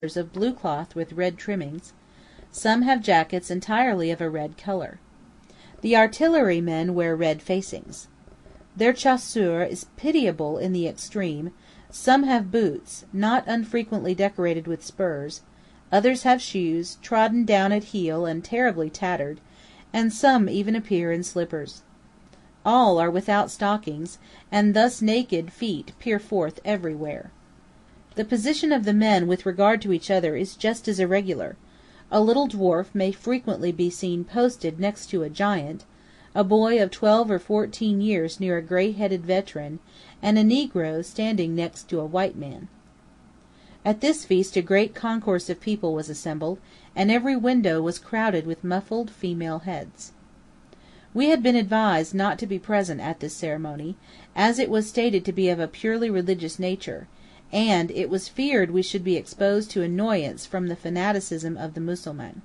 of blue cloth with red trimmings. Some have jackets entirely of a red color. The artillerymen wear red facings. Their chasseurs is pitiable in the extreme. Some have boots, not unfrequently decorated with spurs; others have shoes, trodden down at heel and terribly tattered; and some even appear in slippers. All are without stockings, and thus naked feet peer forth everywhere. The position of the men with regard to each other is just as irregular. A little dwarf may frequently be seen posted next to a giant, a boy of 12 or 14 years near a grey-headed veteran, and a negro standing next to a white man. At this feast a great concourse of people was assembled, and every window was crowded with muffled female heads. We had been advised not to be present at this ceremony, as it was stated to be of a purely religious nature, and it was feared we should be exposed to annoyance from the fanaticism of the Mussulman.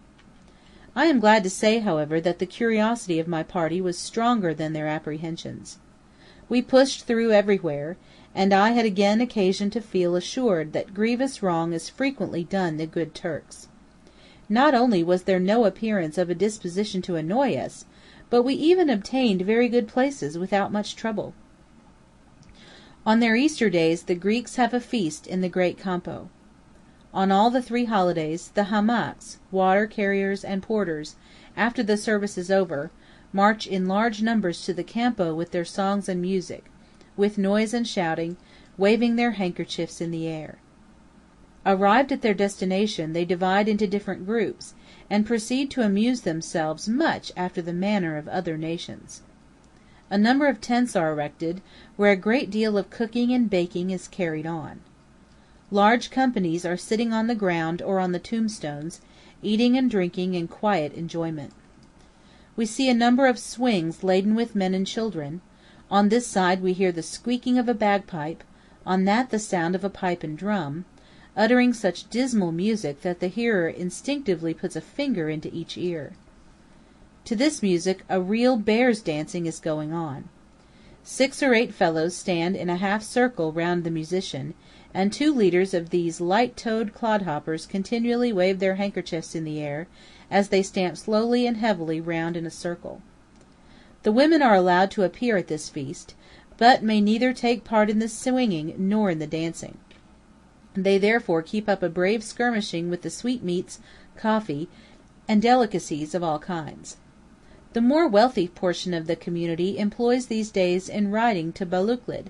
I am glad to say, however, that the curiosity of my party was stronger than their apprehensions. We pushed through everywhere, and I had again occasion to feel assured that grievous wrong is frequently done the good Turks. Not only was there no appearance of a disposition to annoy us, but we even obtained very good places without much trouble. On their Easter days the Greeks have a feast in the great Campo. On all the 3 holidays, the hammaks, water carriers and porters, after the service is over, march in large numbers to the Campo with their songs and music, with noise and shouting, waving their handkerchiefs in the air. Arrived at their destination, they divide into different groups, and proceed to amuse themselves much after the manner of other nations. A number of tents are erected, where a great deal of cooking and baking is carried on. Large companies are sitting on the ground or on the tombstones, eating and drinking in quiet enjoyment. We see a number of swings laden with men and children; on this side we hear the squeaking of a bagpipe, on that the sound of a pipe and drum, uttering such dismal music that the hearer instinctively puts a finger into each ear. To this music a real bears' dancing is going on. 6 or 8 fellows stand in a half circle round the musician, and 2 leaders of these light-toed clodhoppers continually wave their handkerchiefs in the air, as they stamp slowly and heavily round in a circle. The women are allowed to appear at this feast, but may neither take part in the swinging nor in the dancing. They therefore keep up a brave skirmishing with the sweetmeats, coffee, and delicacies of all kinds. The more wealthy portion of the community employs these days in riding to Baluklid,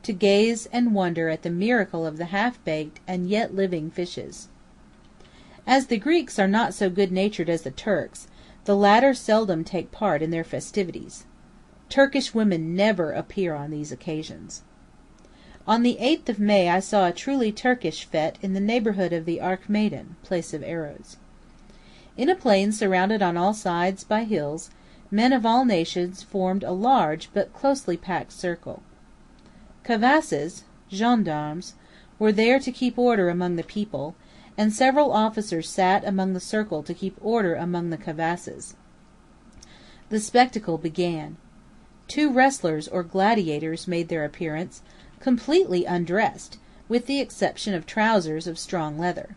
to gaze and wonder at the miracle of the half-baked and yet living fishes. As the Greeks are not so good-natured as the Turks, the latter seldom take part in their festivities. Turkish women never appear on these occasions. On the 8th of May I saw a truly Turkish fête in the neighbourhood of the Archmaiden (Place of Arrows). In a plain surrounded on all sides by hills, men of all nations formed a large but closely packed circle. Cavasses (gendarmes) were there to keep order among the people, and several officers sat among the circle to keep order among the cavasses. The spectacle began. 2 wrestlers or gladiators made their appearance, completely undressed, with the exception of trousers of strong leather.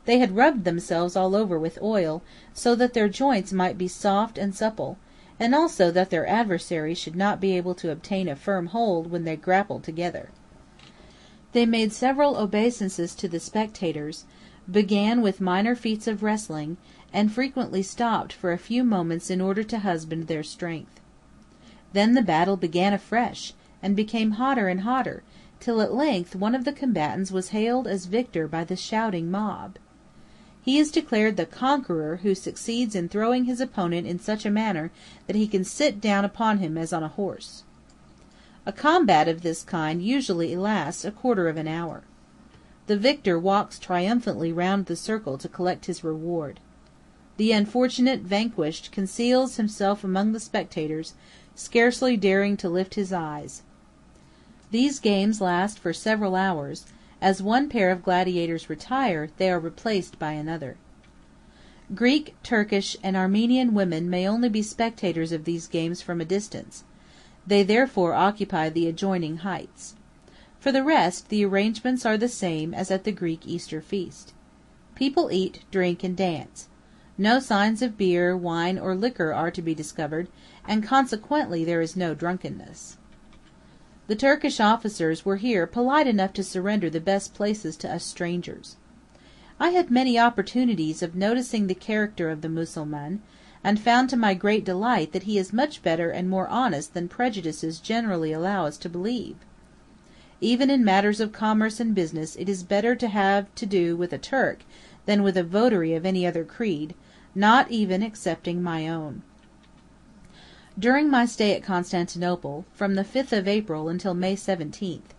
They had rubbed themselves all over with oil, so that their joints might be soft and supple, and also that their adversaries should not be able to obtain a firm hold when they grappled together. They made several obeisances to the spectators, began with minor feats of wrestling, and frequently stopped for a few moments in order to husband their strength. Then the battle began afresh, and became hotter and hotter, till at length one of the combatants was hailed as victor by the shouting mob. He is declared the conqueror who succeeds in throwing his opponent in such a manner that he can sit down upon him as on a horse. A combat of this kind usually lasts a quarter of an hour. The victor walks triumphantly round the circle to collect his reward. The unfortunate vanquished conceals himself among the spectators, scarcely daring to lift his eyes. These games last for several hours. As one pair of gladiators retire, they are replaced by another. Greek, Turkish, and Armenian women may only be spectators of these games from a distance. They therefore occupy the adjoining heights. For the rest, the arrangements are the same as at the Greek Easter feast. People eat, drink, and dance. No signs of beer, wine, or liquor are to be discovered, and consequently there is no drunkenness. The Turkish officers were here polite enough to surrender the best places to us strangers. I had many opportunities of noticing the character of the Mussulman, and found to my great delight that he is much better and more honest than prejudices generally allow us to believe. Even in matters of commerce and business it is better to have to do with a Turk than with a votary of any other creed, not even excepting my own. During my stay at Constantinople, from the 5th of April until May 17th,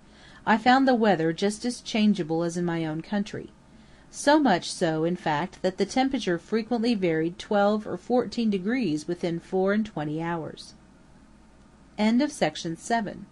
I found the weather just as changeable as in my own country. So much so, in fact, that the temperature frequently varied 12 or 14 degrees within 24 hours. Section 7.